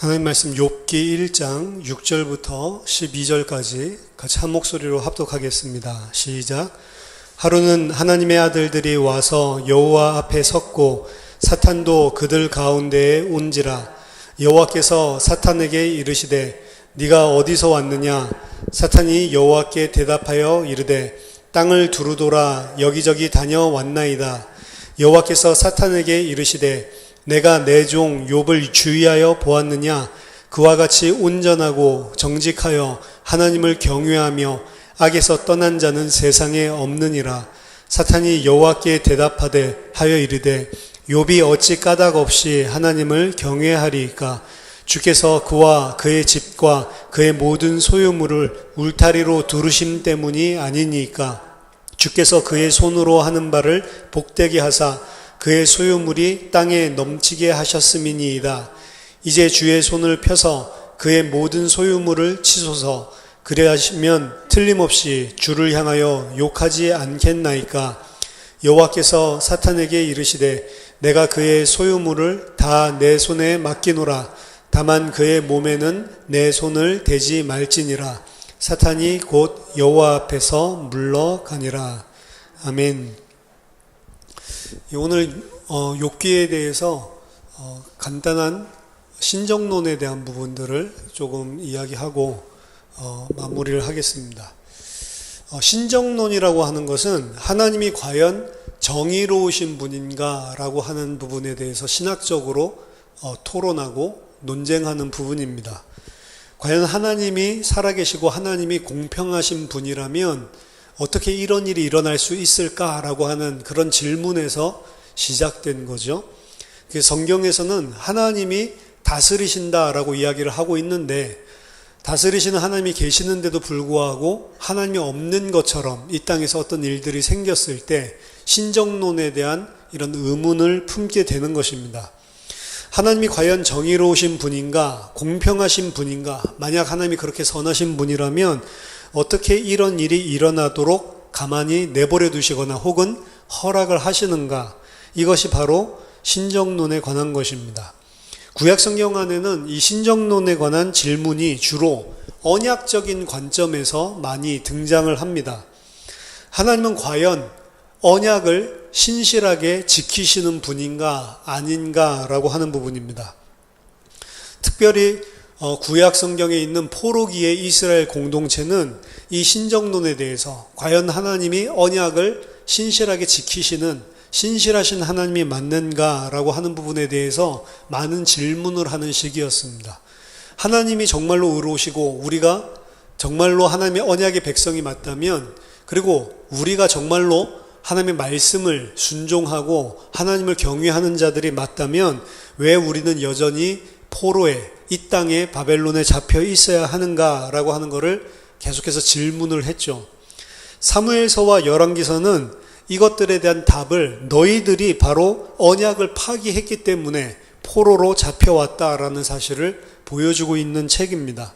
하나님 말씀 욥기 1장 6절부터 12절까지 같이 한 목소리로 합독하겠습니다. 시작. 하루는 하나님의 아들들이 와서 여호와 앞에 섰고 사탄도 그들 가운데에 온지라. 여호와께서 사탄에게 이르시되 네가 어디서 왔느냐? 사탄이 여호와께 대답하여 이르되 땅을 두루돌아 여기저기 다녀왔나이다. 여호와께서 사탄에게 이르시되 내가 내 종 욥을 주의하여 보았느냐? 그와 같이 온전하고 정직하여 하나님을 경외하며 악에서 떠난 자는 세상에 없느니라. 사탄이 여호와께 대답하되 하여 이르되 욥이 어찌 까닭 없이 하나님을 경외하리이까? 주께서 그와 그의 집과 그의 모든 소유물을 울타리로 두르심 때문이 아니니까? 주께서 그의 손으로 하는 바를 복되게 하사 그의 소유물이 땅에 넘치게 하셨음이니이다. 이제 주의 손을 펴서 그의 모든 소유물을 치소서. 그래하시면 틀림없이 주를 향하여 욕하지 않겠나이까? 여호와께서 사탄에게 이르시되 내가 그의 소유물을 다 내 손에 맡기노라. 다만 그의 몸에는 내 손을 대지 말지니라. 사탄이 곧 여호와 앞에서 물러가니라. 아멘. 오늘 욥기에 대해서 간단한 신정론에 대한 부분들을 조금 이야기하고 마무리를 하겠습니다. 신정론이라고 하는 것은 하나님이 과연 정의로우신 분인가 라고 하는 부분에 대해서 신학적으로 토론하고 논쟁하는 부분입니다. 과연 하나님이 살아계시고 하나님이 공평하신 분이라면 어떻게 이런 일이 일어날 수 있을까라고 하는 그런 질문에서 시작된 거죠. 성경에서는 하나님이 다스리신다라고 이야기를 하고 있는데, 다스리시는 하나님이 계시는데도 불구하고 하나님이 없는 것처럼 이 땅에서 어떤 일들이 생겼을 때 신정론에 대한 이런 의문을 품게 되는 것입니다. 하나님이 과연 정의로우신 분인가, 공평하신 분인가? 만약 하나님이 그렇게 선하신 분이라면 어떻게 이런 일이 일어나도록 가만히 내버려 두시거나 혹은 허락을 하시는가? 이것이 바로 신정론에 관한 것입니다. 구약 성경 안에는 이 신정론에 관한 질문이 주로 언약적인 관점에서 많이 등장을 합니다. 하나님은 과연 언약을 신실하게 지키시는 분인가 아닌가라고 하는 부분입니다. 특별히 구약 성경에 있는 포로기의 이스라엘 공동체는 이 신정론에 대해서 과연 하나님이 언약을 신실하게 지키시는 신실하신 하나님이 맞는가라고 하는 부분에 대해서 많은 질문을 하는 시기였습니다. 하나님이 정말로 의로우시고 우리가 정말로 하나님의 언약의 백성이 맞다면, 그리고 우리가 정말로 하나님의 말씀을 순종하고 하나님을 경외하는 자들이 맞다면 왜 우리는 여전히 포로에, 이 땅에 바벨론에 잡혀 있어야 하는가라고 하는 것을 계속해서 질문을 했죠. 사무엘서와 열왕기서는 이것들에 대한 답을 너희들이 바로 언약을 파기했기 때문에 포로로 잡혀왔다라는 사실을 보여주고 있는 책입니다.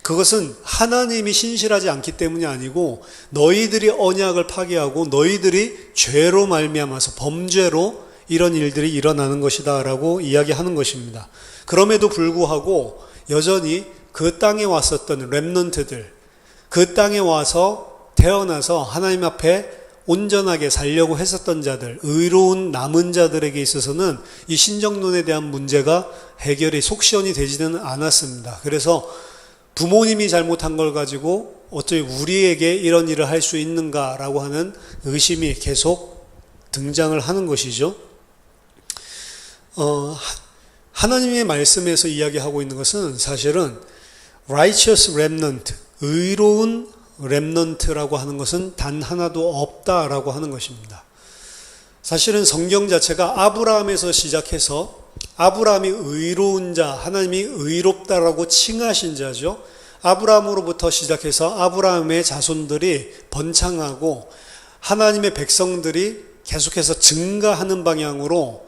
그것은 하나님이 신실하지 않기 때문이 아니고 너희들이 언약을 파기하고 너희들이 죄로 말미암아서 범죄로 이런 일들이 일어나는 것이다 라고 이야기하는 것입니다. 그럼에도 불구하고 여전히 그 땅에 왔었던 렘넌트들, 그 땅에 와서 태어나서 하나님 앞에 온전하게 살려고 했었던 자들, 의로운 남은 자들에게 있어서는 이 신정론에 대한 문제가 해결이 속시원이 되지는 않았습니다. 그래서 부모님이 잘못한 걸 가지고 어떻게 우리에게 이런 일을 할 수 있는가라고 하는 의심이 계속 등장을 하는 것이죠. 하나님의 말씀에서 이야기하고 있는 것은 사실은 righteous remnant, 의로운 렘넌트라고 하는 것은 단 하나도 없다라고 하는 것입니다. 사실은 성경 자체가 아브라함에서 시작해서 아브라함이 의로운 자, 하나님이 의롭다라고 칭하신 자죠. 아브라함으로부터 시작해서 아브라함의 자손들이 번창하고 하나님의 백성들이 계속해서 증가하는 방향으로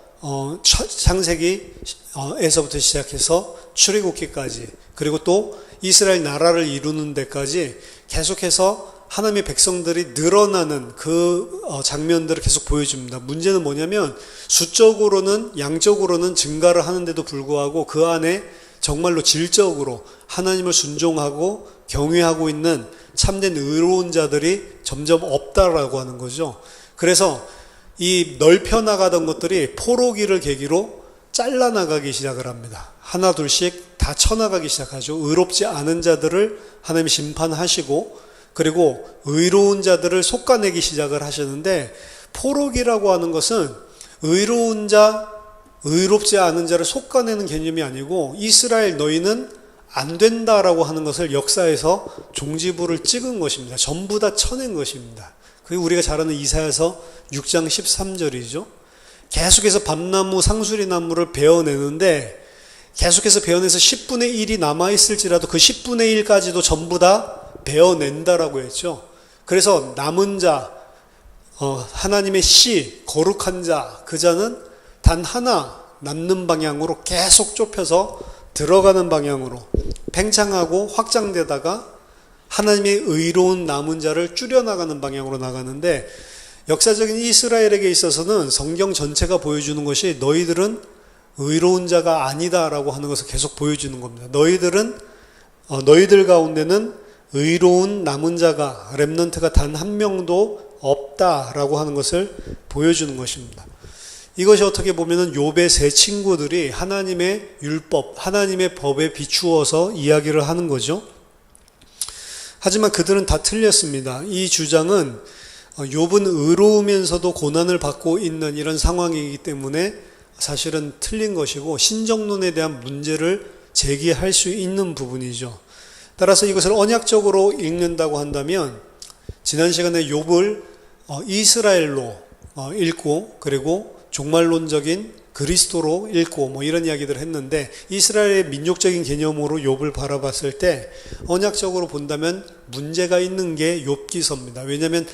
창세기에서부터 시작해서 출애굽기까지, 그리고 또 이스라엘 나라를 이루는 데까지 계속해서 하나님의 백성들이 늘어나는 그 장면들을 계속 보여줍니다. 문제는 뭐냐면 수적으로는 양적으로는 증가를 하는데도 불구하고 그 안에 정말로 질적으로 하나님을 순종하고 경외하고 있는 참된 의로운 자들이 점점 없다라고 하는 거죠. 그래서 이 넓혀 나가던 것들이 포로기를 계기로 잘라나가기 시작을 합니다. 하나 둘씩 다 쳐나가기 시작하죠. 의롭지 않은 자들을 하나님이 심판하시고, 그리고 의로운 자들을 솎아내기 시작을 하시는데, 포로기라고 하는 것은 의로운 자, 의롭지 않은 자를 솎아내는 개념이 아니고, 이스라엘 너희는 안 된다라고 하는 것을 역사에서 종지부를 찍은 것입니다. 전부 다 쳐낸 것입니다. 그게 우리가 잘 아는 이사야서 6장 13절이죠. 계속해서 밤나무, 상수리나무를 베어내는데, 계속해서 베어내서 10분의 1이 남아있을지라도 그 10분의 1까지도 전부 다 베어낸다라고 했죠. 그래서 남은 자, 하나님의 씨, 거룩한 자, 그 자는 단 하나 남는 방향으로 계속 좁혀서 들어가는 방향으로 팽창하고 확장되다가 하나님의 의로운 남은 자를 줄여나가는 방향으로 나가는데, 역사적인 이스라엘에게 있어서는 성경 전체가 보여주는 것이 너희들은 의로운 자가 아니다라고 하는 것을 계속 보여주는 겁니다. 너희들 가운데는 의로운 남은 자가, 렘넌트가 단 한 명도 없다라고 하는 것을 보여주는 것입니다. 이것이 어떻게 보면은 욥의 세 친구들이 하나님의 율법, 하나님의 법에 비추어서 이야기를 하는 거죠. 하지만 그들은 다 틀렸습니다. 이 주장은 욥은 의로우면서도 고난을 받고 있는 이런 상황이기 때문에 사실은 틀린 것이고, 신정론에 대한 문제를 제기할 수 있는 부분이죠. 따라서 이것을 언약적으로 읽는다고 한다면, 지난 시간에 욥을 이스라엘로 읽고, 그리고 종말론적인 그리스도로 읽고 이런 이야기들을 했는데, 이스라엘의 민족적인 개념으로 욥을 바라봤을 때 언약적으로 본다면 문제가 있는 게 욥기서입니다. 왜냐하면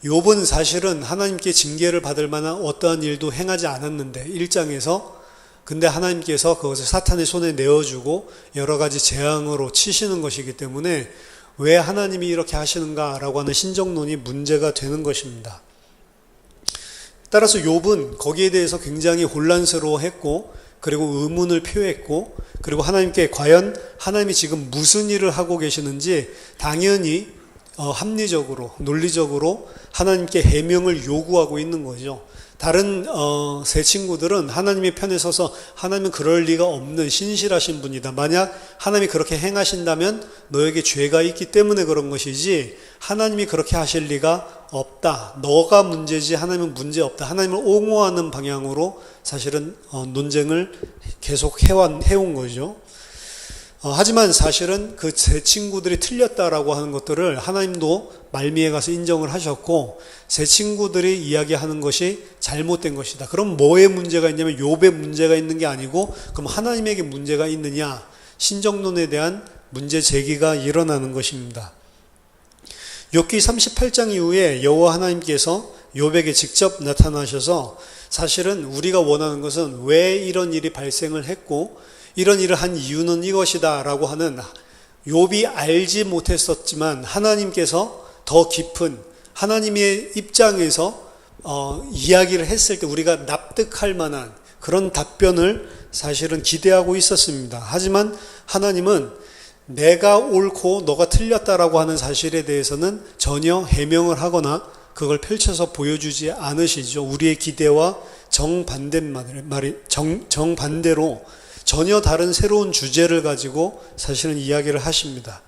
욥은 사실은 하나님께 징계를 받을 만한 어떠한 일도 행하지 않았는데 1장에서, 근데 하나님께서 그것을 사탄의 손에 내어주고 여러 가지 재앙으로 치시는 것이기 때문에 왜 하나님이 이렇게 하시는가라고 하는 신정론이 문제가 되는 것입니다. 따라서 욥은 거기에 대해서 굉장히 혼란스러워했고, 그리고 의문을 표했고, 그리고 하나님께 과연 하나님이 지금 무슨 일을 하고 계시는지 당연히 합리적으로, 논리적으로 하나님께 해명을 요구하고 있는 거죠. 다른 세 친구들은 하나님의 편에 서서 하나님은 그럴 리가 없는 신실하신 분이다, 만약 하나님이 그렇게 행하신다면 너에게 죄가 있기 때문에 그런 것이지 하나님이 그렇게 하실 리가 없다, 너가 문제지 하나님은 문제 없다, 하나님을 옹호하는 방향으로 사실은 논쟁을 계속 해온 거죠. 하지만 사실은 그 세 친구들이 틀렸다라고 하는 것들을 하나님도 말미에 가서 인정을 하셨고, 세 친구들이 이야기하는 것이 잘못된 것이다. 그럼 뭐에 문제가 있냐면 욥에 문제가 있는 게 아니고, 그럼 하나님에게 문제가 있느냐, 신정론에 대한 문제 제기가 일어나는 것입니다. 욥기 38장 이후에 여호와 하나님께서 욥에게 직접 나타나셔서, 사실은 우리가 원하는 것은 왜 이런 일이 발생을 했고 이런 일을 한 이유는 이것이다 라고 하는, 욥이 알지 못했었지만 하나님께서 더 깊은 하나님의 입장에서 이야기를 했을 때 우리가 납득할 만한 그런 답변을 사실은 기대하고 있었습니다. 하지만 하나님은 내가 옳고 너가 틀렸다라고 하는 사실에 대해서는 전혀 해명을 하거나 그걸 펼쳐서 보여주지 않으시죠. 우리의 기대와 정반대로 전혀 다른 새로운 주제를 가지고 사실은 이야기를 하십니다.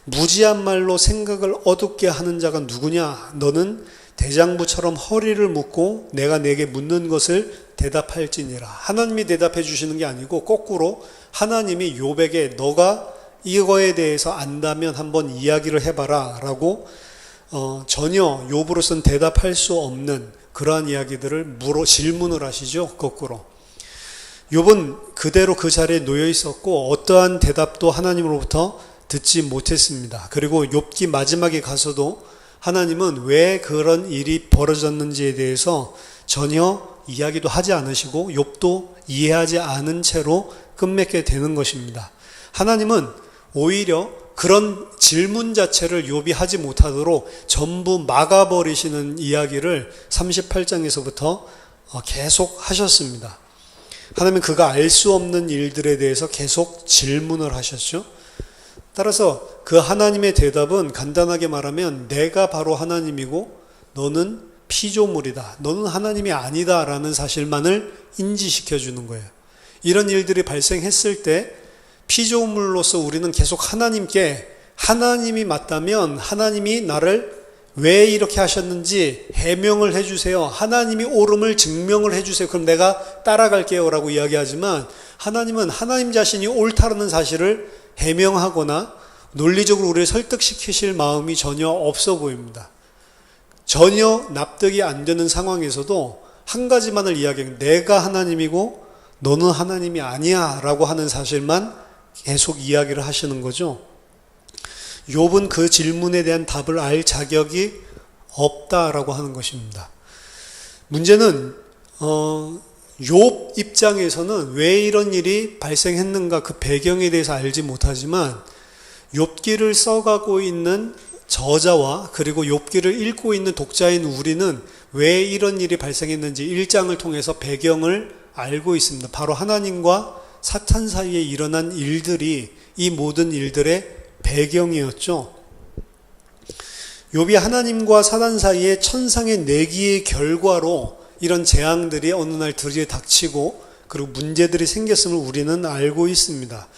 무지한 말로 생각을 어둡게 하는 자가 누구냐? 너는 대장부처럼 허리를 묶고 내가 내게 묻는 것을 대답할지니라. 하나님이 대답해 주시는 게 아니고 거꾸로 하나님이 욥에게 너가 이거에 대해서 안다면 한번 이야기를 해봐라 라고 전혀 욥으로서는 대답할 수 없는 그러한 이야기들을 질문을 하시죠. 거꾸로. 욥은 그대로 그 자리에 놓여 있었고 어떠한 대답도 하나님으로부터 듣지 못했습니다. 그리고 욥기 마지막에 가서도 하나님은 왜 그런 일이 벌어졌는지에 대해서 전혀 이야기도 하지 않으시고 욥도 이해하지 않은 채로 끝맺게 되는 것입니다. 하나님은 오히려 그런 질문 자체를 욥이 하지 못하도록 전부 막아버리시는 이야기를 38장에서부터 계속 하셨습니다. 하나님은 그가 알 수 없는 일들에 대해서 계속 질문을 하셨죠. 따라서 그 하나님의 대답은 간단하게 말하면 내가 바로 하나님이고 너는 피조물이다. 너는 하나님이 아니다 라는 사실만을 인지시켜 주는 거예요. 이런 일들이 발생했을 때 피조물로서 우리는 계속 하나님께 하나님이 맞다면 하나님이 나를 왜 이렇게 하셨는지 해명을 해주세요. 하나님이 옳음을 증명을 해주세요. 그럼 내가 따라갈게요 라고 이야기하지만 하나님은 하나님 자신이 옳다는 사실을 해명하거나 논리적으로 우리를 설득시키실 마음이 전혀 없어 보입니다. 전혀 납득이 안 되는 상황에서도 한 가지만을 이야기해요. 내가 하나님이고 너는 하나님이 아니야 라고 하는 사실만 계속 이야기를 하시는 거죠. 욥은 그 질문에 대한 답을 알 자격이 없다라고 하는 것입니다. 문제는 욥 입장에서는 왜 이런 일이 발생했는가 그 배경에 대해서 알지 못하지만 욥기를 써가고 있는 저자와 그리고 욥기를 읽고 있는 독자인 우리는 왜 이런 일이 발생했는지 1장을 통해서 배경을 알고 있습니다. 바로 하나님과 사탄 사이에 일어난 일들이 이 모든 일들의 배경이었죠. 욥이 하나님과 사탄 사이에 천상의 내기의 결과로 이런 재앙들이 어느 날 들이에 닥치고 그리고 문제들이 생겼음을 우리는 알고 있습니다.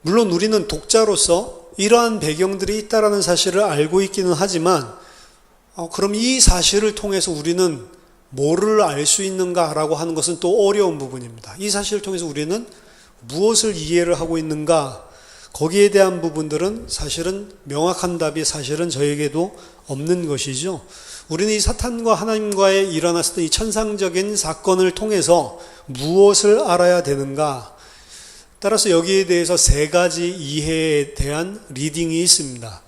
물론 우리는 독자로서 이러한 배경들이 있다라는 사실을 알고 있기는 하지만 그럼 이 사실을 통해서 우리는 뭐를 알 수 있는가라고 하는 것은 또 어려운 부분입니다. 이 사실을 통해서 우리는 무엇을 이해를 하고 있는가 거기에 대한 부분들은 사실은 명확한 답이 사실은 저에게도 없는 것이죠. 우리는 이 사탄과 하나님과의 일어났었던 이 천상적인 사건을 통해서 무엇을 알아야 되는가? 따라서 여기에 대해서 세 가지 이해에 대한 리딩이 있습니다.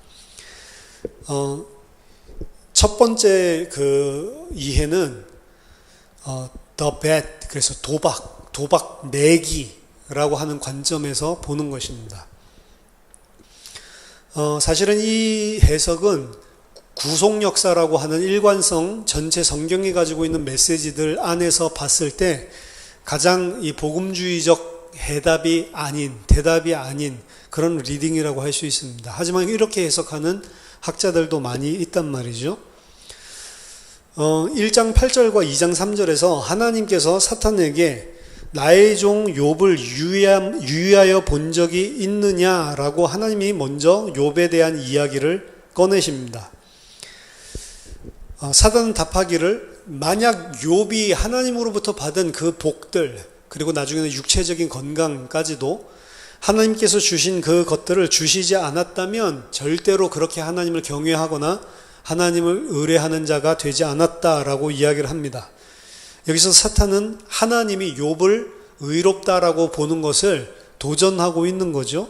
첫 번째 그 이해는 the bet, 그래서 도박 내기라고 하는 관점에서 보는 것입니다. 사실은 이 해석은 구속 역사라고 하는 일관성 전체 성경이 가지고 있는 메시지들 안에서 봤을 때 가장 이 복음주의적 대답이 아닌 그런 리딩이라고 할 수 있습니다. 하지만 이렇게 해석하는 학자들도 많이 있단 말이죠. 1장 8절과 2장 3절에서 하나님께서 사탄에게 나의 종 욥을 유의하여 본 적이 있느냐라고 하나님이 먼저 욥에 대한 이야기를 꺼내십니다. 사단은 답하기를 만약 욥이 하나님으로부터 받은 그 복들 그리고 나중에는 육체적인 건강까지도 하나님께서 주신 그 것들을 주시지 않았다면 절대로 그렇게 하나님을 경외하거나 하나님을 의뢰하는 자가 되지 않았다라고 이야기를 합니다. 여기서 사탄은 하나님이 욥을 의롭다라고 보는 것을 도전하고 있는 거죠.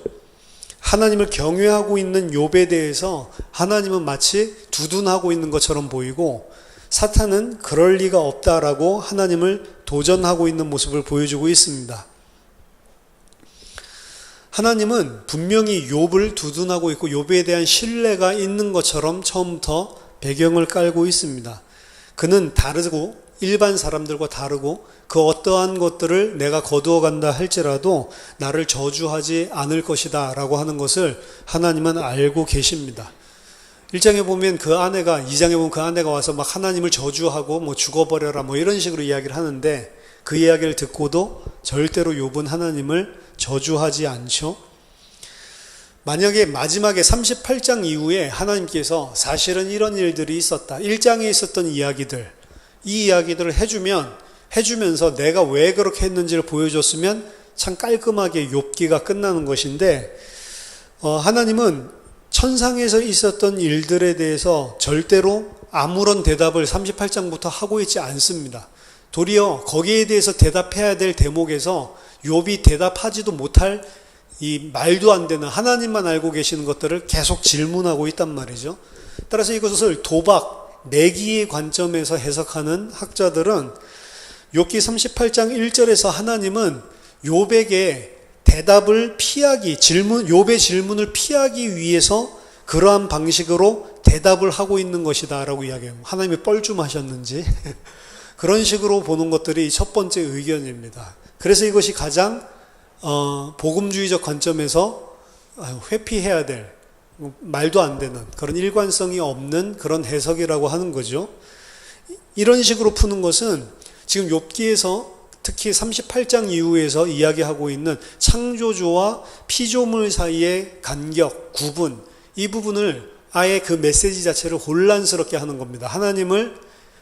하나님을 경외하고 있는 욥에 대해서 하나님은 마치 두둔하고 있는 것처럼 보이고 사탄은 그럴 리가 없다라고 하나님을 도전하고 있는 모습을 보여주고 있습니다. 하나님은 분명히 욥을 두둔하고 있고 욥에 대한 신뢰가 있는 것처럼 처음부터 배경을 깔고 있습니다. 그는 다르고 일반 사람들과 다르고 그 어떠한 것들을 내가 거두어 간다 할지라도 나를 저주하지 않을 것이다 라고 하는 것을 하나님은 알고 계십니다. 1장에 보면 2장에 보면 그 아내가 와서 막 하나님을 저주하고 뭐 죽어버려라 뭐 이런 식으로 이야기를 하는데 그 이야기를 듣고도 절대로 욥은 하나님을 저주하지 않죠. 만약에 마지막에 38장 이후에 하나님께서 사실은 이런 일들이 있었다. 1장에 있었던 이야기들, 이 이야기들을 해주면서 내가 왜 그렇게 했는지를 보여줬으면 참 깔끔하게 욥기가 끝나는 것인데 하나님은 천상에서 있었던 일들에 대해서 절대로 아무런 대답을 38장부터 하고 있지 않습니다. 도리어 거기에 대해서 대답해야 될 대목에서 욥이 대답하지도 못할 이 말도 안 되는 하나님만 알고 계시는 것들을 계속 질문하고 있단 말이죠. 따라서 이것을 도박, 내기의 관점에서 해석하는 학자들은 욥기 38장 1절에서 하나님은 욥에게 대답을 욥의 질문을 피하기 위해서 그러한 방식으로 대답을 하고 있는 것이다 라고 이야기해요. 하나님이 뻘쭘하셨는지 그런 식으로 보는 것들이 첫 번째 의견입니다. 그래서 이것이 가장 복음주의적 관점에서 회피해야 될, 말도 안 되는 그런 일관성이 없는 그런 해석이라고 하는 거죠. 이런 식으로 푸는 것은 지금 욥기에서 특히 38장 이후에서 이야기하고 있는 창조주와 피조물 사이의 간격, 구분, 이 부분을 아예 그 메시지 자체를 혼란스럽게 하는 겁니다. 하나님을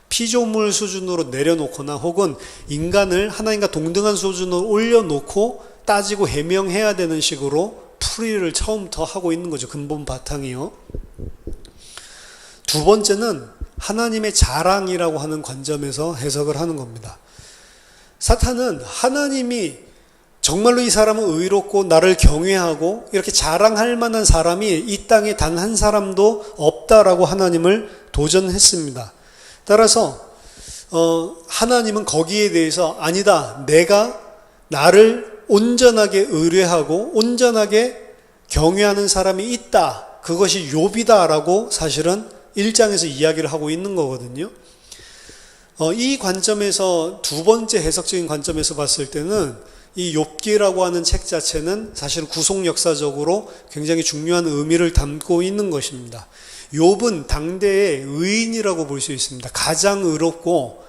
피조물 수준으로 내려놓거나 혹은 인간을 하나님과 동등한 수준으로 올려놓고 따지고 해명해야 되는 식으로 풀이를 처음부터 하고 있는 거죠. 근본 바탕이요. 두 번째는 하나님의 자랑이라고 하는 관점에서 해석을 하는 겁니다. 사탄은 하나님이 정말로 이 사람은 의롭고 나를 경외하고 이렇게 자랑할 만한 사람이 이 땅에 단 한 사람도 없다라고 하나님을 도전했습니다. 따라서 하나님은 거기에 대해서 아니다, 내가 나를 온전하게 의뢰하고 온전하게 경외하는 사람이 있다, 그것이 욥이다라고 사실은 1장에서 이야기를 하고 있는 거거든요. 이 관점에서 두 번째 해석적인 관점에서 봤을 때는 이 욥기라고 하는 책 자체는 사실 구속 역사적으로 굉장히 중요한 의미를 담고 있는 것입니다. 욥은 당대의 의인이라고 볼 수 있습니다. 가장 의롭고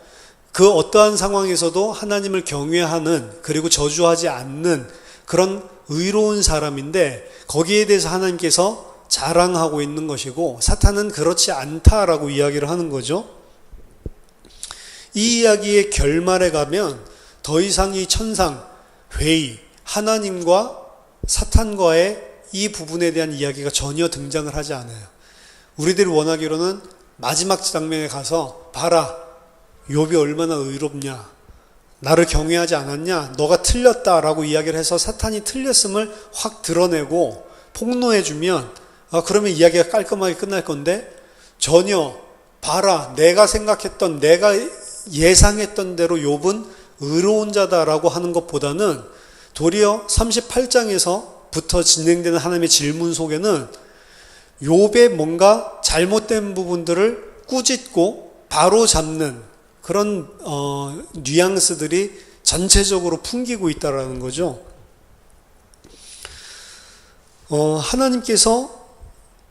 그 어떠한 상황에서도 하나님을 경외하는, 그리고 저주하지 않는 그런 의로운 사람인데, 거기에 대해서 하나님께서 자랑하고 있는 것이고 사탄은 그렇지 않다라고 이야기를 하는 거죠. 이 이야기의 결말에 가면 더 이상 이 천상, 회의, 하나님과 사탄과의 이 부분에 대한 이야기가 전혀 등장을 하지 않아요. 우리들이 원하기로는 마지막 장면에 가서 봐라, 욥이 얼마나 의롭냐, 나를 경외하지 않았냐, 너가 틀렸다라고 이야기를 해서 사탄이 틀렸음을 확 드러내고 폭로해주면 그러면 이야기가 깔끔하게 끝날 건데, 전혀 봐라, 내가 생각했던, 내가 예상했던 대로 욥은 의로운 자다라고 하는 것보다는 도리어 38장에서부터 진행되는 하나님의 질문 속에는 욥의 뭔가 잘못된 부분들을 꾸짖고 바로 잡는 그런 뉘앙스들이 전체적으로 풍기고 있다라는 거죠. 하나님께서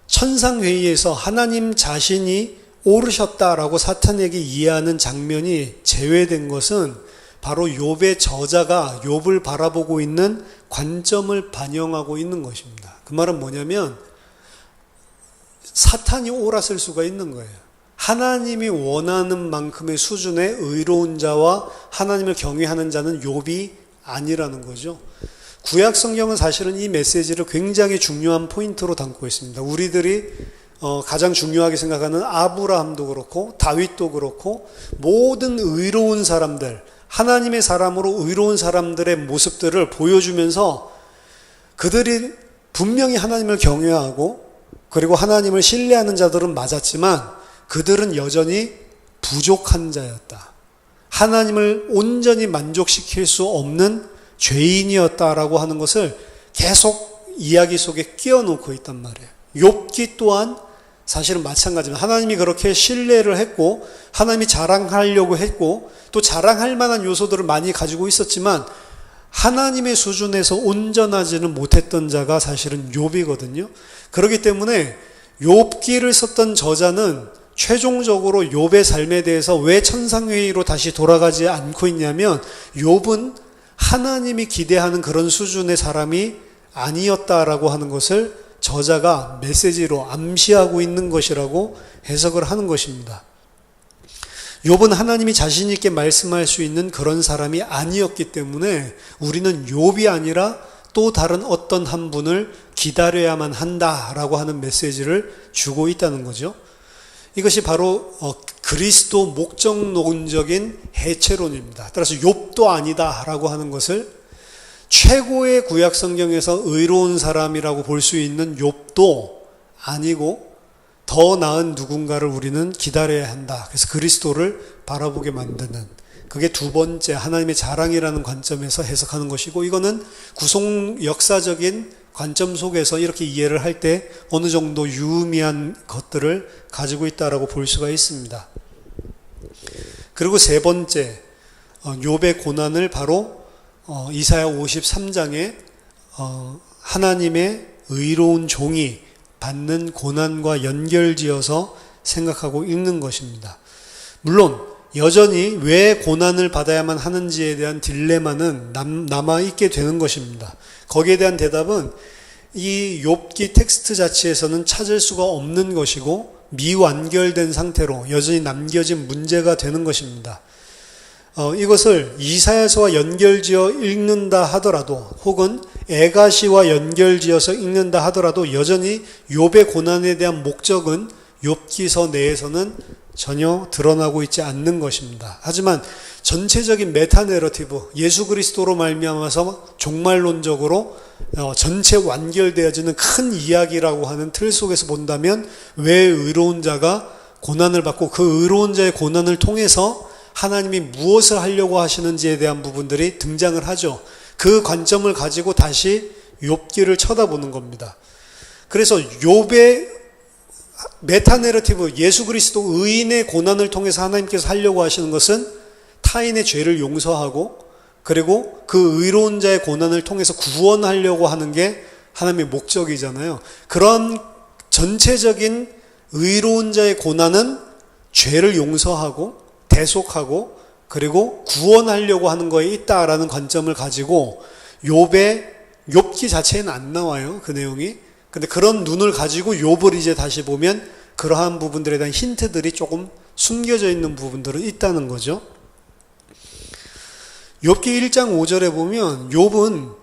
천상회의에서 하나님 자신이 오르셨다라고 사탄에게 이해하는 장면이 제외된 것은 바로 욥의 저자가 욥을 바라보고 있는 관점을 반영하고 있는 것입니다. 그 말은 뭐냐면 사탄이 옳았을 수가 있는 거예요. 하나님이 원하는 만큼의 수준의 의로운 자와 하나님을 경외하는 자는 욥이 아니라는 거죠. 구약 성경은 사실은 이 메시지를 굉장히 중요한 포인트로 담고 있습니다. 우리들이 가장 중요하게 생각하는 아브라함도 그렇고 다윗도 그렇고 모든 의로운 사람들, 하나님의 사람으로 의로운 사람들의 모습들을 보여주면서 그들이 분명히 하나님을 경외하고 그리고 하나님을 신뢰하는 자들은 맞았지만 그들은 여전히 부족한 자였다. 하나님을 온전히 만족시킬 수 없는 죄인이었다라고 하는 것을 계속 이야기 속에 끼워놓고 있단 말이에요. 욥기 또한 사실은 마찬가지입니다. 하나님이 그렇게 신뢰를 했고 하나님이 자랑하려고 했고 또 자랑할 만한 요소들을 많이 가지고 있었지만 하나님의 수준에서 온전하지는 못했던 자가 사실은 욥이거든요. 그렇기 때문에 욥기를 썼던 저자는 최종적으로 욥의 삶에 대해서 왜 천상회의로 다시 돌아가지 않고 있냐면 욥은 하나님이 기대하는 그런 수준의 사람이 아니었다라고 하는 것을 저자가 메시지로 암시하고 있는 것이라고 해석을 하는 것입니다. 욥은 하나님이 자신 있게 말씀할 수 있는 그런 사람이 아니었기 때문에 우리는 욥이 아니라 또 다른 어떤 한 분을 기다려야만 한다라고 하는 메시지를 주고 있다는 거죠. 이것이 바로 그리스도 목적론적인 해체론입니다. 따라서 욥도 아니다라고 하는 것을 최고의 구약 성경에서 의로운 사람이라고 볼 수 있는 욥도 아니고 더 나은 누군가를 우리는 기다려야 한다. 그래서 그리스도를 바라보게 만드는, 그게 두 번째 하나님의 자랑이라는 관점에서 해석하는 것이고, 이거는 구속 역사적인 관점 속에서 이렇게 이해를 할 때 어느 정도 유의미한 것들을 가지고 있다라고 볼 수가 있습니다. 그리고 세 번째 욥의 고난을 바로 이사야 53장에 하나님의 의로운 종이 받는 고난과 연결지어서 생각하고 읽는 것입니다. 물론 여전히 왜 고난을 받아야만 하는지에 대한 딜레마는 남아있게 되는 것입니다. 거기에 대한 대답은 이 욥기 텍스트 자체에서는 찾을 수가 없는 것이고 미완결된 상태로 여전히 남겨진 문제가 되는 것입니다. 이것을 이사야서와 연결지어 읽는다 하더라도 혹은 에가시와 연결지어서 읽는다 하더라도 여전히 욥의 고난에 대한 목적은 욥기서 내에서는 전혀 드러나고 있지 않는 것입니다. 하지만 전체적인 메타 내러티브, 예수 그리스도로 말미암아서 종말론적으로 전체 완결되어지는 큰 이야기라고 하는 틀 속에서 본다면 왜 의로운 자가 고난을 받고 그 의로운 자의 고난을 통해서 하나님이 무엇을 하려고 하시는지에 대한 부분들이 등장을 하죠. 그 관점을 가지고 다시 욥기를 쳐다보는 겁니다. 그래서 욥의 메타 내러티브, 예수 그리스도 의인의 고난을 통해서 하나님께서 하려고 하시는 것은 타인의 죄를 용서하고 그리고 그 의로운 자의 고난을 통해서 구원하려고 하는 게 하나님의 목적이잖아요. 그런 전체적인 의로운 자의 고난은 죄를 용서하고 대속하고 그리고 구원하려고 하는 거에 있다라는 관점을 가지고 욥기 자체에는 안 나와요. 그 내용이. 근데 그런 눈을 가지고 욥을 이제 다시 보면 그러한 부분들에 대한 힌트들이 조금 숨겨져 있는 부분들은 있다는 거죠. 욥기 1장 5절에 보면 욥은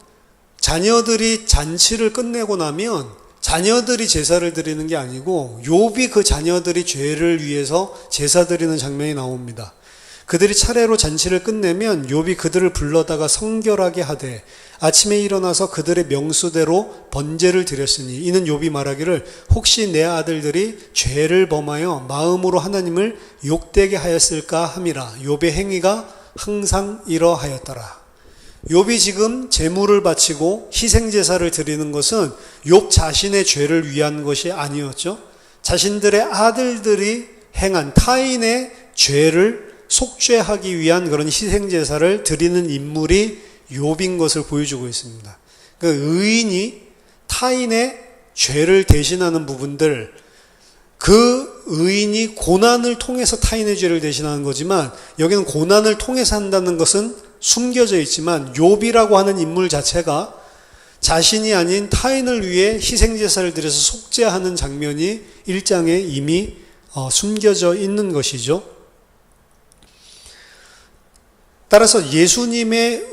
자녀들이 잔치를 끝내고 나면 자녀들이 제사를 드리는 게 아니고 욥이 그 자녀들이 죄를 위해서 제사 드리는 장면이 나옵니다. 그들이 차례로 잔치를 끝내면 욥이 그들을 불러다가 성결하게 하되 아침에 일어나서 그들의 명수대로 번제를 드렸으니 이는 욥이 말하기를 혹시 내 아들들이 죄를 범하여 마음으로 하나님을 욕되게 하였을까 함이라. 욥의 행위가 항상 이러하였더라. 욥이 지금 제물을 바치고 희생제사를 드리는 것은 욥 자신의 죄를 위한 것이 아니었죠. 자신들의 아들들이 행한 타인의 죄를 속죄하기 위한 그런 희생제사를 드리는 인물이 욥인 것을 보여주고 있습니다. 그 의인이 타인의 죄를 대신하는 부분들, 그 의인이 고난을 통해서 타인의 죄를 대신하는 거지만 여기는 고난을 통해서 한다는 것은 숨겨져 있지만 욥이라고 하는 인물 자체가 자신이 아닌 타인을 위해 희생제사를 드려서 속죄하는 장면이 1장에 이미 숨겨져 있는 것이죠. 따라서 예수님의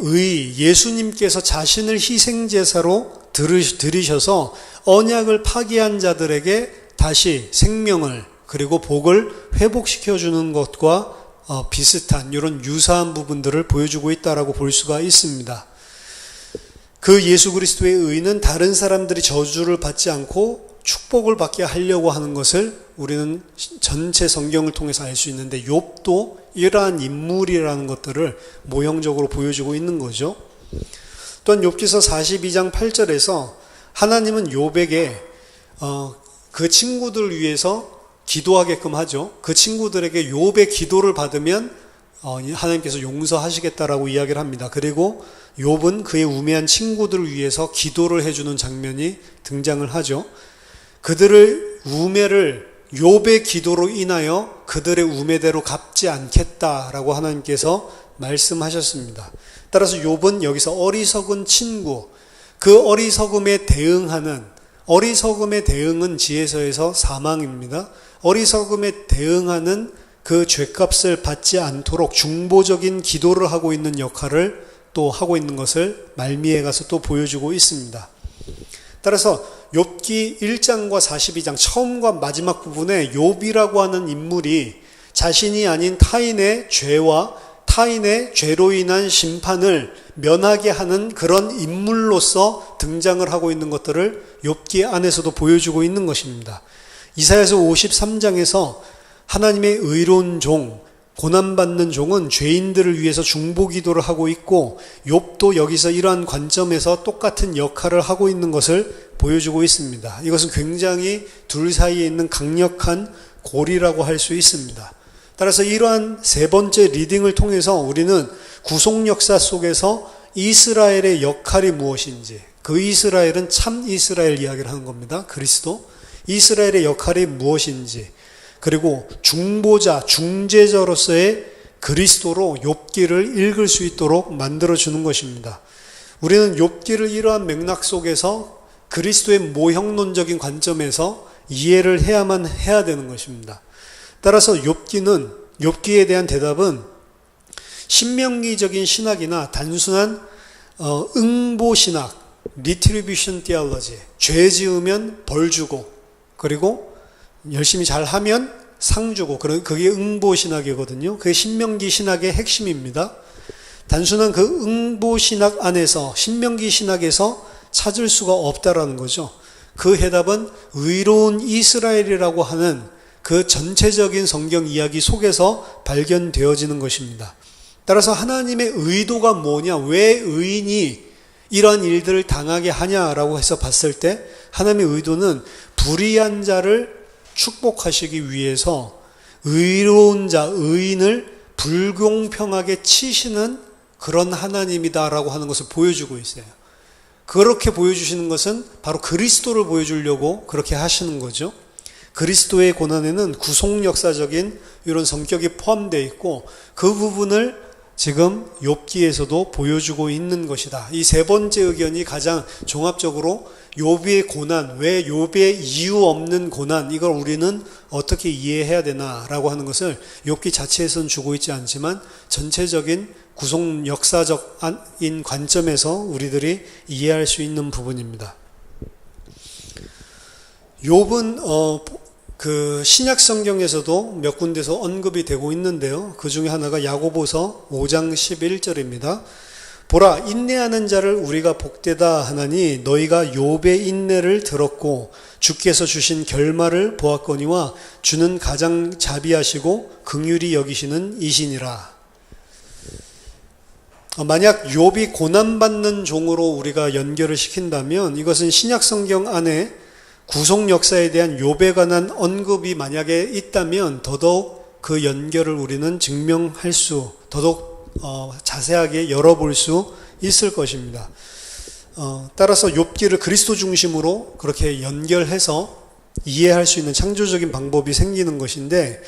예수님께서 자신을 희생제사로 들이셔서 언약을 파기한 자들에게 다시 생명을 그리고 복을 회복시켜주는 것과 비슷한 이런 유사한 부분들을 보여주고 있다라고 볼 수가 있습니다. 그 예수 그리스도의 의는 다른 사람들이 저주를 받지 않고 축복을 받게 하려고 하는 것을 우리는 전체 성경을 통해서 알 수 있는데 욥도 이러한 인물이라는 것들을 모형적으로 보여주고 있는 거죠. 또한 욥기서 42장 8절에서 하나님은 욥에게 그 친구들을 위해서 기도하게끔 하죠. 그 친구들에게 욥의 기도를 받으면 하나님께서 용서하시겠다라고 이야기를 합니다. 그리고 욥은 그의 우매한 친구들을 위해서 기도를 해주는 장면이 등장을 하죠. 그들을 우매를 욥의 기도로 인하여 그들의 우매대로 갚지 않겠다라고 하나님께서 말씀하셨습니다. 따라서 욥은 여기서 어리석은 친구, 그 어리석음에 대응은 지혜서에서 사망입니다. 어리석음에 대응하는 그 죄값을 받지 않도록 중보적인 기도를 하고 있는 역할을 또 하고 있는 것을 말미에 가서 또 보여주고 있습니다. 따라서 욥기 1장과 42장 처음과 마지막 부분에 욥이라고 하는 인물이 자신이 아닌 타인의 죄와 타인의 죄로 인한 심판을 면하게 하는 그런 인물로서 등장을 하고 있는 것들을 욥기 안에서도 보여주고 있는 것입니다. 이사야서 53장에서 하나님의 의로운 종, 고난받는 종은 죄인들을 위해서 중보기도를 하고 있고 욥도 여기서 이러한 관점에서 똑같은 역할을 하고 있는 것을 보여주고 있습니다. 이것은 굉장히 둘 사이에 있는 강력한 고리라고 할 수 있습니다. 따라서 이러한 세 번째 리딩을 통해서 우리는 구속 역사 속에서 이스라엘의 역할이 무엇인지, 그 이스라엘은 참 이스라엘 이야기를 하는 겁니다. 그리스도. 이스라엘의 역할이 무엇인지, 그리고 중보자, 중재자로서의 그리스도로 욥기를 읽을 수 있도록 만들어주는 것입니다. 우리는 욥기를 이러한 맥락 속에서 그리스도의 모형론적인 관점에서 이해를 해야만 해야 되는 것입니다. 따라서 욥기에 대한 대답은 신명기적인 신학이나 단순한 응보신학, retribution theology, 죄 지으면 벌 주고 그리고 열심히 잘하면 상 주고, 그게 응보신학이거든요. 그게 신명기 신학의 핵심입니다. 단순한 그 응보신학 안에서, 신명기 신학에서 찾을 수가 없다라는 거죠. 그 해답은 의로운 이스라엘이라고 하는 그 전체적인 성경 이야기 속에서 발견되어지는 것입니다. 따라서 하나님의 의도가 뭐냐, 왜 의인이 이러한 일들을 당하게 하냐라고 해서 봤을 때 하나님의 의도는 불의한 자를 축복하시기 위해서 의로운 자, 의인을 불공평하게 치시는 그런 하나님이다라고 하는 것을 보여주고 있어요. 그렇게 보여주시는 것은 바로 그리스도를 보여주려고 그렇게 하시는 거죠. 그리스도의 고난에는 구속 역사적인 이런 성격이 포함되어 있고 그 부분을 지금 욥기에서도 보여주고 있는 것이다. 이 세 번째 의견이 가장 종합적으로 욥의 고난, 왜 욥의 이유 없는 고난, 이걸 우리는 어떻게 이해해야 되나라고 하는 것을 욥기 자체에서는 주고 있지 않지만 전체적인 구속 역사적인 관점에서 우리들이 이해할 수 있는 부분입니다. 욥은 그 신약 성경에서도 몇 군데서 언급이 되고 있는데요. 그 중에 하나가 야고보서 5장 11절입니다. 보라, 인내하는 자를 우리가 복되다 하나니 너희가 욥의 인내를 들었고 주께서 주신 결말을 보았거니와 주는 가장 자비하시고 긍휼히 여기시는 이시니라. 만약 욥이 고난받는 종으로 우리가 연결을 시킨다면 이것은 신약 성경 안에 구속 역사에 대한 욥에 관한 언급이 만약에 있다면 더더욱 그 연결을 우리는 증명할 수, 더더욱 자세하게 열어볼 수 있을 것입니다. 따라서 욥기를 그리스도 중심으로 그렇게 연결해서 이해할 수 있는 창조적인 방법이 생기는 것인데,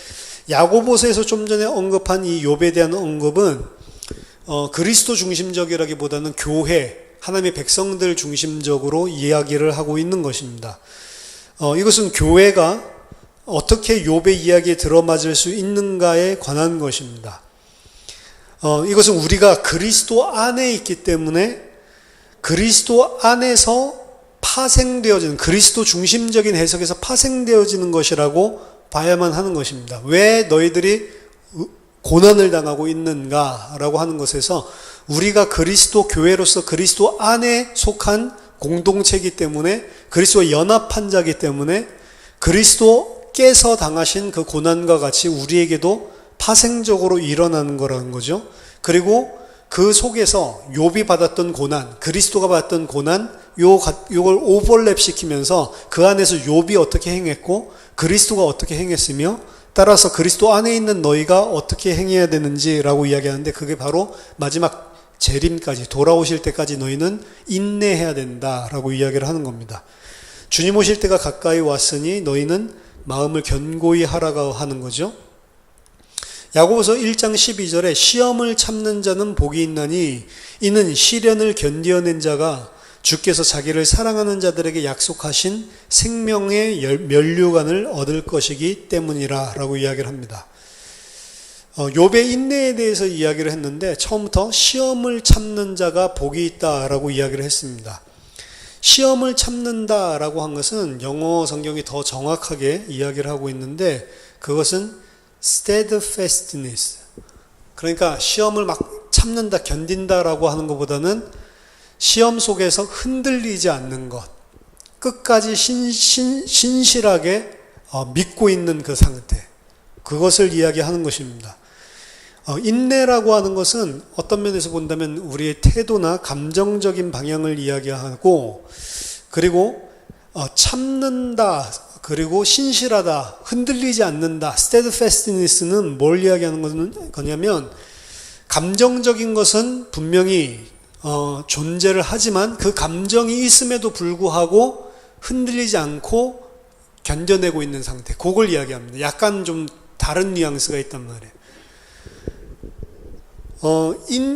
야고보서에서 좀 전에 언급한 이 욥에 대한 언급은 그리스도 중심적이라기보다는 교회, 하나님의 백성들 중심적으로 이야기를 하고 있는 것입니다. 이것은 교회가 어떻게 욥의 이야기에 들어맞을 수 있는가에 관한 것입니다. 이것은 우리가 그리스도 안에 있기 때문에 그리스도 안에서 파생되어지는, 그리스도 중심적인 해석에서 파생되어지는 것이라고 봐야만 하는 것입니다. 왜 너희들이 고난을 당하고 있는가라고 하는 것에서 우리가 그리스도 교회로서 그리스도 안에 속한 공동체이기 때문에, 그리스도와 연합한 자이기 때문에 그리스도께서 당하신 그 고난과 같이 우리에게도 파생적으로 일어나는 거라는 거죠. 그리고 그 속에서 욥이 받았던 고난, 그리스도가 받았던 고난, 요걸 오버랩 시키면서 그 안에서 욥이 어떻게 행했고 그리스도가 어떻게 행했으며 따라서 그리스도 안에 있는 너희가 어떻게 행해야 되는지라고 이야기하는데, 그게 바로 마지막 재림까지, 돌아오실 때까지 너희는 인내해야 된다라고 이야기를 하는 겁니다. 주님 오실 때가 가까이 왔으니 너희는 마음을 견고히 하라고 하는 거죠. 야고보서 1장 12절에 시험을 참는 자는 복이 있나니 이는 시련을 견디어낸 자가 주께서 자기를 사랑하는 자들에게 약속하신 생명의 면류관을 얻을 것이기 때문이라 라고 이야기를 합니다. 욥의 인내에 대해서 이야기를 했는데 처음부터 시험을 참는 자가 복이 있다라고 이야기를 했습니다. 시험을 참는다라고 한 것은 영어 성경이 더 정확하게 이야기를 하고 있는데 그것은 steadfastness, 그러니까 시험을 막 참는다, 견딘다라고 하는 것보다는 시험 속에서 흔들리지 않는 것, 끝까지 신실하게 믿고 있는 그 상태, 그것을 이야기하는 것입니다. 인내라고 하는 것은 어떤 면에서 본다면 우리의 태도나 감정적인 방향을 이야기하고, 그리고 참는다, 그리고 신실하다, 흔들리지 않는다. steadfastness는 뭘 이야기하는 거냐면 감정적인 것은 분명히 존재를 하지만 그 감정이 있음에도 불구하고 흔들리지 않고 견뎌내고 있는 상태. 그걸 이야기합니다. 약간 좀 다른 뉘앙스가 있단 말이에요.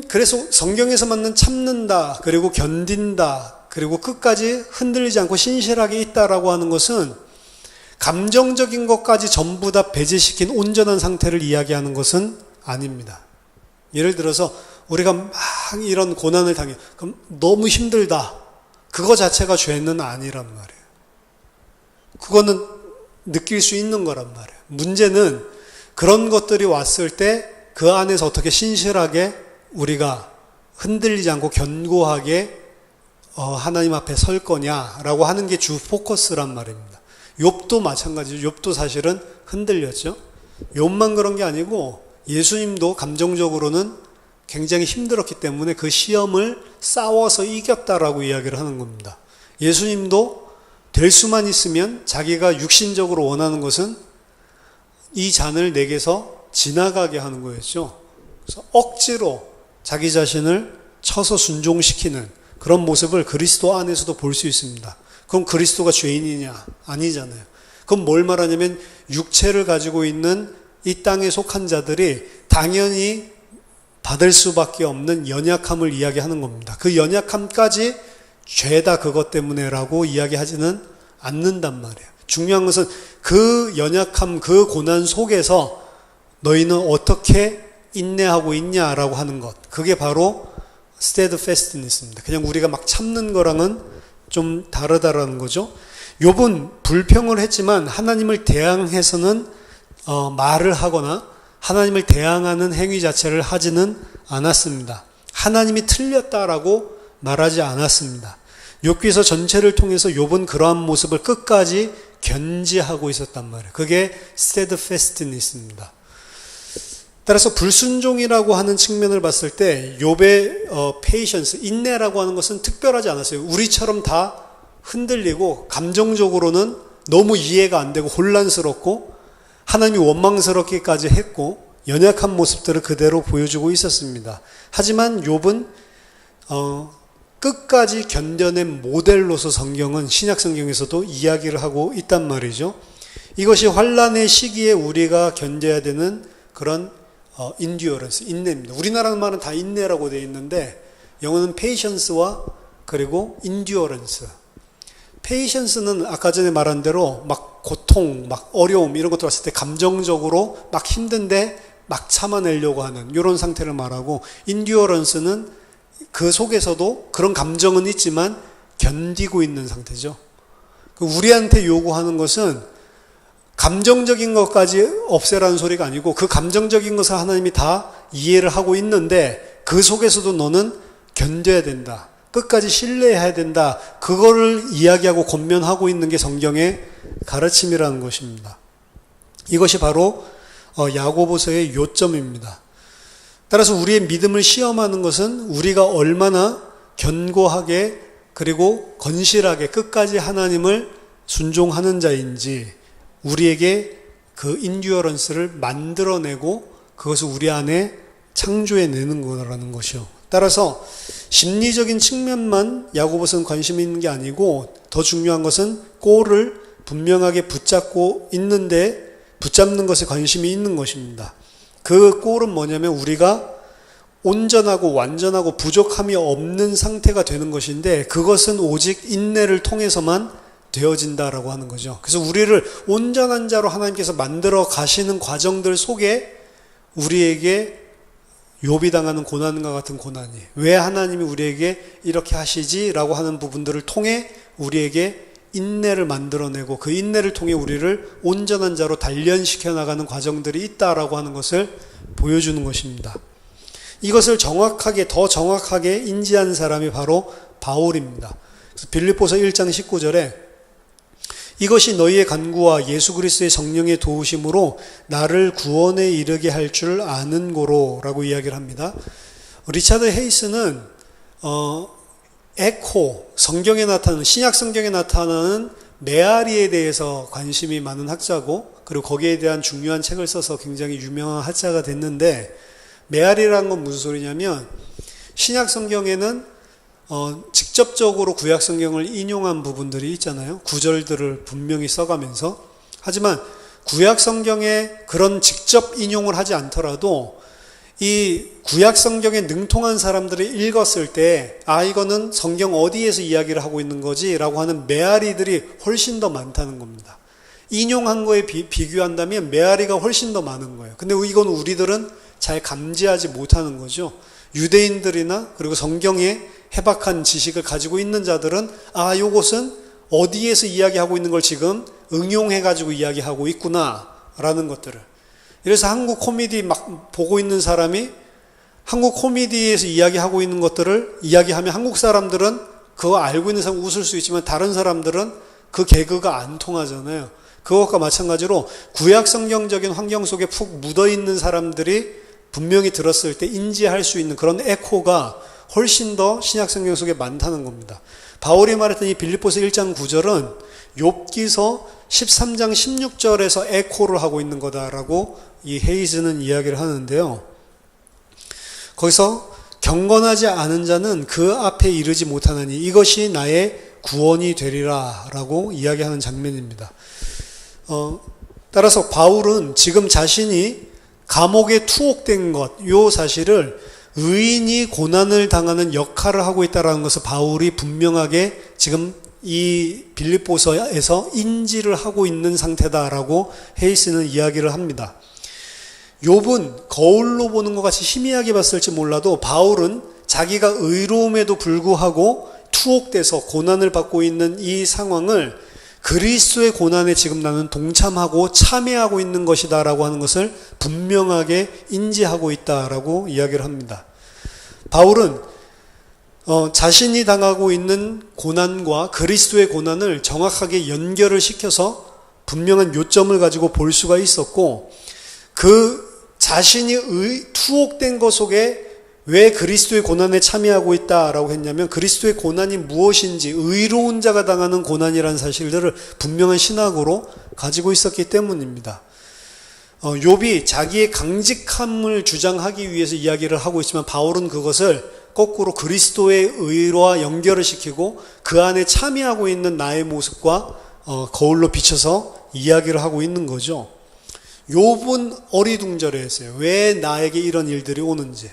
그래서 성경에서 맞는 참는다, 그리고 견딘다, 그리고 끝까지 흔들리지 않고 신실하게 있다라고 하는 것은 감정적인 것까지 전부 다 배제시킨 온전한 상태를 이야기하는 것은 아닙니다. 예를 들어서 우리가 막 이런 고난을 당해, 그럼 너무 힘들다. 그거 자체가 죄는 아니란 말이에요. 그거는 느낄 수 있는 거란 말이에요. 문제는 그런 것들이 왔을 때 그 안에서 어떻게 신실하게 우리가 흔들리지 않고 견고하게 하나님 앞에 설 거냐라고 하는 게 주 포커스란 말입니다. 욥도 마찬가지죠. 욥도 사실은 흔들렸죠. 욥만 그런 게 아니고 예수님도 감정적으로는 굉장히 힘들었기 때문에 그 시험을 싸워서 이겼다라고 이야기를 하는 겁니다. 예수님도 될 수만 있으면 자기가 육신적으로 원하는 것은 이 잔을 내게서 지나가게 하는 거였죠. 그래서 억지로 자기 자신을 쳐서 순종시키는 그런 모습을 그리스도 안에서도 볼 수 있습니다. 그럼 그리스도가 죄인이냐? 아니잖아요. 그럼 뭘 말하냐면 육체를 가지고 있는 이 땅에 속한 자들이 당연히 받을 수밖에 없는 연약함을 이야기하는 겁니다. 그 연약함까지 죄다 그것 때문에라고 이야기하지는 않는단 말이에요. 중요한 것은 그 연약함, 그 고난 속에서 너희는 어떻게 인내하고 있냐라고 하는 것. 그게 바로 steadfastness입니다. 그냥 우리가 막 참는 거랑은 좀 다르다라는 거죠. 욥은 불평을 했지만 하나님을 대항해서는 말을 하거나 하나님을 대항하는 행위 자체를 하지는 않았습니다. 하나님이 틀렸다라고 말하지 않았습니다. 욥기서 전체를 통해서 욥은 그러한 모습을 끝까지 견지하고 있었단 말이에요. 그게 steadfastness입니다. 따라서 불순종이라고 하는 측면을 봤을 때 욥의 patience, 인내라고 하는 것은 특별하지 않았어요. 우리처럼 다 흔들리고 감정적으로는 너무 이해가 안 되고 혼란스럽고 하나님이 원망스럽기까지 했고 연약한 모습들을 그대로 보여주고 있었습니다. 하지만 욥은 끝까지 견뎌낸 모델로서 성경은 신약 성경에서도 이야기를 하고 있단 말이죠. 이것이 환난의 시기에 우리가 견뎌야 되는 그런 endurance, 인내입니다. 우리나라는 말은 다 인내라고 되어 있는데 영어는 patience와 그리고 endurance. patience는 아까 전에 말한 대로 막 고통, 막 어려움 이런 것들 왔을 때 감정적으로 막 힘든데 막 참아내려고 하는 이런 상태를 말하고 endurance는 그 속에서도 그런 감정은 있지만 견디고 있는 상태죠. 우리한테 요구하는 것은 감정적인 것까지 없애라는 소리가 아니고 그 감정적인 것을 하나님이 다 이해를 하고 있는데 그 속에서도 너는 견뎌야 된다. 끝까지 신뢰해야 된다. 그거를 이야기하고 권면하고 있는 게 성경의 가르침이라는 것입니다. 이것이 바로 야고보서의 요점입니다. 따라서 우리의 믿음을 시험하는 것은 우리가 얼마나 견고하게 그리고 건실하게 끝까지 하나님을 순종하는 자인지 우리에게 그 인듀어런스를 만들어내고 그것을 우리 안에 창조해내는 거라는 것이요. 따라서 심리적인 측면만 야고보서는 관심이 있는 게 아니고 더 중요한 것은 골을 분명하게 붙잡고 있는데 붙잡는 것에 관심이 있는 것입니다. 그 골은 뭐냐면 우리가 온전하고 완전하고 부족함이 없는 상태가 되는 것인데 그것은 오직 인내를 통해서만 되어진다라고 하는 거죠. 그래서 우리를 온전한 자로 하나님께서 만들어 가시는 과정들 속에 우리에게 욥이 당하는 고난과 같은 고난이 왜 하나님이 우리에게 이렇게 하시지라고 하는 부분들을 통해 우리에게 인내를 만들어내고 그 인내를 통해 우리를 온전한 자로 단련시켜 나가는 과정들이 있다라고 하는 것을 보여주는 것입니다. 이것을 더 정확하게 인지한 사람이 바로 바울입니다. 그래서 빌립보서 1장 19절에 이것이 너희의 간구와 예수 그리스도의 성령의 도우심으로 나를 구원에 이르게 할 줄 아는 고로라고 이야기를 합니다. 리차드 헤이스는 에코, 성경에 나타나는 신약 성경에 나타나는 메아리에 대해서 관심이 많은 학자고, 그리고 거기에 대한 중요한 책을 써서 굉장히 유명한 학자가 됐는데, 메아리라는 건 무슨 소리냐면 신약 성경에는 직접적으로 구약 성경을 인용한 부분들이 있잖아요. 구절들을 분명히 써가면서. 하지만 구약 성경에 그런 직접 인용을 하지 않더라도 이 구약 성경에 능통한 사람들이 읽었을 때, 아, 이거는 성경 어디에서 이야기를 하고 있는 거지? 라고 하는 메아리들이 훨씬 더 많다는 겁니다. 인용한 거에 비교한다면 메아리가 훨씬 더 많은 거예요. 근데 이건 우리들은 잘 감지하지 못하는 거죠. 유대인들이나 그리고 성경에 해박한 지식을 가지고 있는 자들은, 아, 요것은 어디에서 이야기하고 있는 걸 지금 응용해가지고 이야기하고 있구나 라는 것들을. 그래서 한국 코미디 막 보고 있는 사람이 한국 코미디에서 이야기하고 있는 것들을 이야기하면 한국 사람들은 그거 알고 있는 사람 웃을 수 있지만 다른 사람들은 그 개그가 안 통하잖아요. 그것과 마찬가지로 구약 성경적인 환경 속에 푹 묻어있는 사람들이 분명히 들었을 때 인지할 수 있는 그런 에코가 훨씬 더 신약 성경 속에 많다는 겁니다. 바울이 말했던 이 빌립보서 1장 9절은 욥기서 13장 16절에서 에코를 하고 있는 거다라고 이 헤이즈는 이야기를 하는데요. 거기서 경건하지 않은 자는 그 앞에 이르지 못하나니 이것이 나의 구원이 되리라 라고 이야기하는 장면입니다. 따라서 바울은 지금 자신이 감옥에 투옥된 것, 요 사실을 의인이 고난을 당하는 역할을 하고 있다는 것을 바울이 분명하게 지금 이 빌립보서에서 인지를 하고 있는 상태다라고 헤이스는 이야기를 합니다. 욥은 거울로 보는 것 같이 희미하게 봤을지 몰라도 바울은 자기가 의로움에도 불구하고 투옥돼서 고난을 받고 있는 이 상황을 그리스도의 고난에 지금 나는 동참하고 참여하고 있는 것이다 라고 하는 것을 분명하게 인지하고 있다라고 이야기를 합니다. 바울은 자신이 당하고 있는 고난과 그리스도의 고난을 정확하게 연결을 시켜서 분명한 요점을 가지고 볼 수가 있었고, 그 자신이 투옥된 것 속에 왜 그리스도의 고난에 참여하고 있다라고 했냐면 그리스도의 고난이 무엇인지, 의로운 자가 당하는 고난이라는 사실들을 분명한 신학으로 가지고 있었기 때문입니다. 욥이 자기의 강직함을 주장하기 위해서 이야기를 하고 있지만 바울은 그것을 거꾸로 그리스도의 의와 연결을 시키고 그 안에 참여하고 있는 나의 모습과 거울로 비춰서 이야기를 하고 있는 거죠. 욥은 어리둥절해했어요. 왜 나에게 이런 일들이 오는지.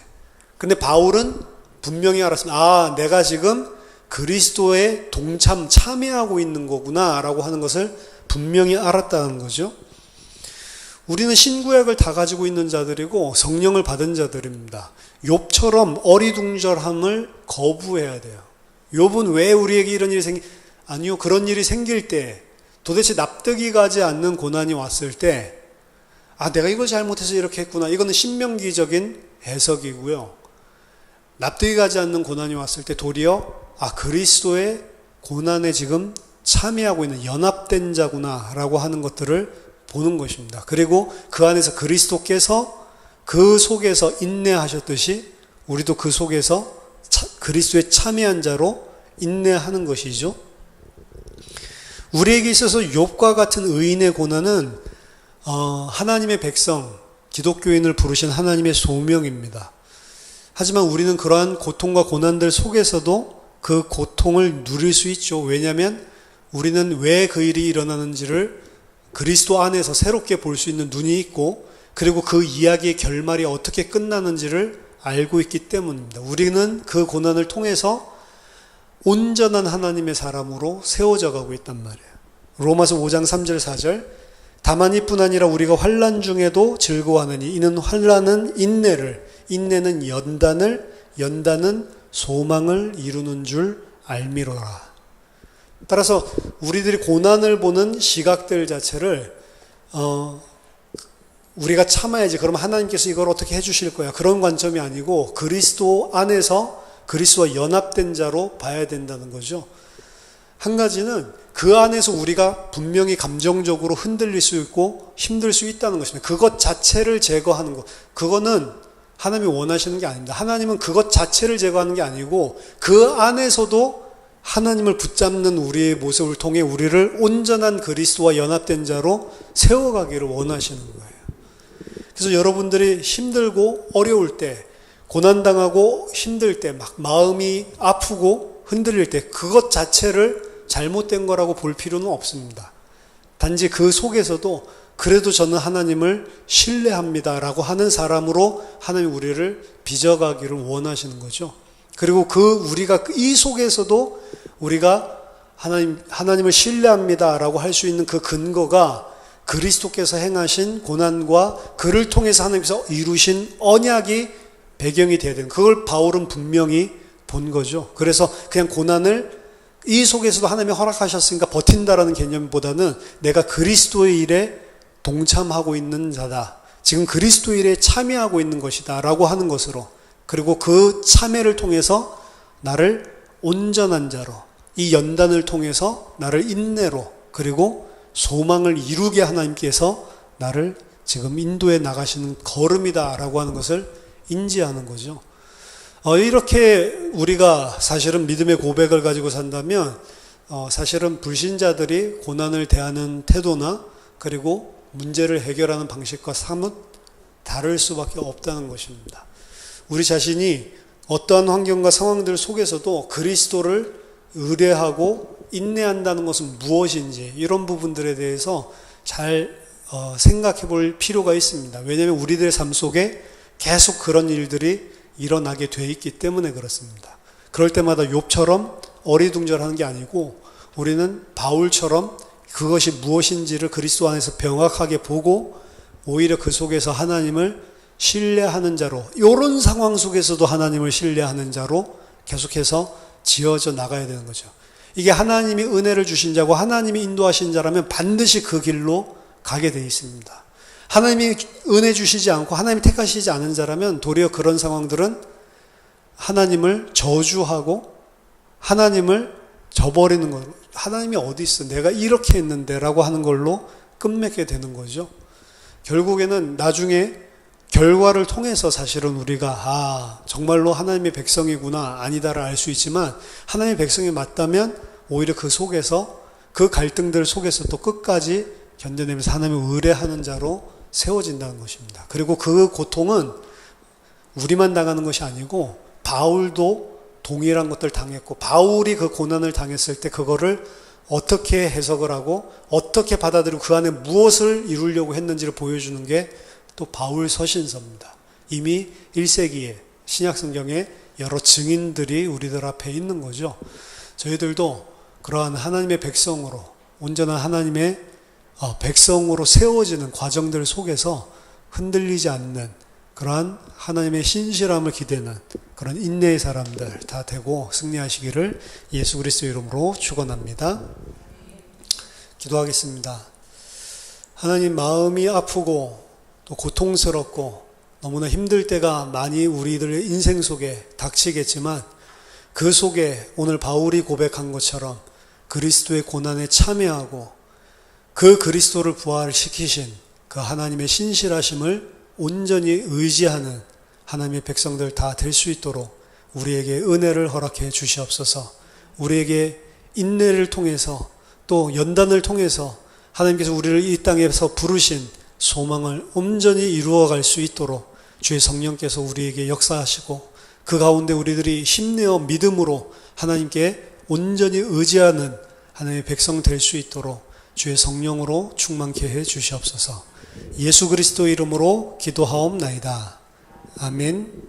근데 바울은 분명히 알았습니다. 아, 내가 지금 그리스도의 참여하고 있는 거구나 라고 하는 것을 분명히 알았다는 거죠. 우리는 신구약을 다 가지고 있는 자들이고 성령을 받은 자들입니다. 욥처럼 어리둥절함을 거부해야 돼요. 욥은 왜 우리에게 이런 일이 아니요, 그런 일이 생길 때 도대체 납득이 가지 않는 고난이 왔을 때, 아, 내가 이걸 잘못해서 이렇게 했구나. 이거는 신명기적인 해석이고요. 납득이 가지 않는 고난이 왔을 때 도리어, 아, 그리스도의 고난에 지금 참여하고 있는 연합된 자구나 라고 하는 것들을 보는 것입니다. 그리고 그 안에서 그리스도께서 그 속에서 인내하셨듯이 우리도 그 속에서 그리스도의 참여한 자로 인내하는 것이죠. 우리에게 있어서 욥과 같은 의인의 고난은 하나님의 백성, 기독교인을 부르신 하나님의 소명입니다. 하지만 우리는 그러한 고통과 고난들 속에서도 그 고통을 누릴 수 있죠. 왜냐하면 우리는 왜 그 일이 일어나는지를 그리스도 안에서 새롭게 볼 수 있는 눈이 있고, 그리고 그 이야기의 결말이 어떻게 끝나는지를 알고 있기 때문입니다. 우리는 그 고난을 통해서 온전한 하나님의 사람으로 세워져 가고 있단 말이에요. 로마서 5장 3절 4절, 다만 이뿐 아니라 우리가 환난 중에도 즐거워하느니 이는 환난은 인내를, 인내는 연단을, 연단은 소망을 이루는 줄 알미로라. 따라서 우리들이 고난을 보는 시각들 자체를 우리가 참아야지, 그러면 하나님께서 이걸 어떻게 해주실 거야, 그런 관점이 아니고 그리스도 안에서 그리스도와 연합된 자로 봐야 된다는 거죠. 한 가지는 그 안에서 우리가 분명히 감정적으로 흔들릴 수 있고 힘들 수 있다는 것입니다. 그것 자체를 제거하는 것, 그거는 하나님이 원하시는 게 아닙니다. 하나님은 그것 자체를 제거하는 게 아니고 그 안에서도 하나님을 붙잡는 우리의 모습을 통해 우리를 온전한 그리스도와 연합된 자로 세워가기를 원하시는 거예요. 그래서 여러분들이 힘들고 어려울 때, 고난당하고 힘들 때, 막 마음이 아프고 흔들릴 때 그것 자체를 잘못된 거라고 볼 필요는 없습니다. 단지 그 속에서도 그래도 저는 하나님을 신뢰합니다라고 하는 사람으로 하나님 우리를 빚어가기를 원하시는 거죠. 그리고 우리가 이 속에서도 우리가 하나님을 신뢰합니다라고 할 수 있는 그 근거가 그리스도께서 행하신 고난과 그를 통해서 하나님께서 이루신 언약이 배경이 되어야 되는, 그걸 바울은 분명히 본 거죠. 그래서 그냥 고난을 이 속에서도 하나님이 허락하셨으니까 버틴다라는 개념보다는 내가 그리스도의 일에 동참하고 있는 자다, 지금 그리스도 일에 참여하고 있는 것이다 라고 하는 것으로, 그리고 그 참여를 통해서 나를 온전한 자로, 이 연단을 통해서 나를 인내로, 그리고 소망을 이루게 하나님께서 나를 지금 인도해 나가시는 걸음이다 라고 하는 것을 인지하는 거죠. 이렇게 우리가 사실은 믿음의 고백을 가지고 산다면 사실은 불신자들이 고난을 대하는 태도나 그리고 문제를 해결하는 방식과 사뭇 다를 수밖에 없다는 것입니다. 우리 자신이 어떠한 환경과 상황들 속에서도 그리스도를 의뢰하고 인내한다는 것은 무엇인지, 이런 부분들에 대해서 잘 생각해 볼 필요가 있습니다. 왜냐하면 우리들의 삶 속에 계속 그런 일들이 일어나게 돼 있기 때문에 그렇습니다. 그럴 때마다 욥처럼 어리둥절하는 게 아니고 우리는 바울처럼 그것이 무엇인지를 그리스도 안에서 명확하게 보고 오히려 그 속에서 하나님을 신뢰하는 자로, 이런 상황 속에서도 하나님을 신뢰하는 자로 계속해서 지어져 나가야 되는 거죠. 이게 하나님이 은혜를 주신 자고 하나님이 인도하신 자라면 반드시 그 길로 가게 돼 있습니다. 하나님이 은혜 주시지 않고 하나님이 택하시지 않은 자라면 도리어 그런 상황들은 하나님을 저주하고 하나님을 저버리는 것, 하나님이 어디 있어, 내가 이렇게 했는데 라고 하는 걸로 끝맺게 되는 거죠. 결국에는 나중에 결과를 통해서 사실은 우리가 정말로 하나님의 백성이구나 아니다를 알 수 있지만, 하나님의 백성이 맞다면 오히려 그 속에서, 그 갈등들 속에서 또 끝까지 견뎌내면서 하나님을 의뢰하는 자로 세워진다는 것입니다. 그리고 그 고통은 우리만 당하는 것이 아니고 바울도 동일한 것들 당했고, 바울이 그 고난을 당했을 때 그거를 어떻게 해석을 하고 어떻게 받아들이고 그 안에 무엇을 이루려고 했는지를 보여주는 게 또 바울 서신서입니다. 이미 1세기에 신약성경에 여러 증인들이 우리들 앞에 있는 거죠. 저희들도 그러한 하나님의 백성으로, 온전한 하나님의 백성으로 세워지는 과정들 속에서 흔들리지 않는 그러한 하나님의 신실함을 기대는 그런 인내의 사람들 다 되고 승리하시기를 예수 그리스도 이름으로 축원합니다. 기도하겠습니다. 하나님, 마음이 아프고 또 고통스럽고 너무나 힘들 때가 많이 우리들의 인생 속에 닥치겠지만, 그 속에 오늘 바울이 고백한 것처럼 그리스도의 고난에 참여하고 그 그리스도를 부활시키신 그 하나님의 신실하심을 온전히 의지하는 하나님의 백성들 다 될 수 있도록 우리에게 은혜를 허락해 주시옵소서. 우리에게 인내를 통해서 또 연단을 통해서 하나님께서 우리를 이 땅에서 부르신 소망을 온전히 이루어갈 수 있도록 주의 성령께서 우리에게 역사하시고, 그 가운데 우리들이 힘내어 믿음으로 하나님께 온전히 의지하는 하나님의 백성 될 수 있도록 주의 성령으로 충만케 해 주시옵소서. 예수 그리스도 이름으로 기도하옵나이다. 아멘.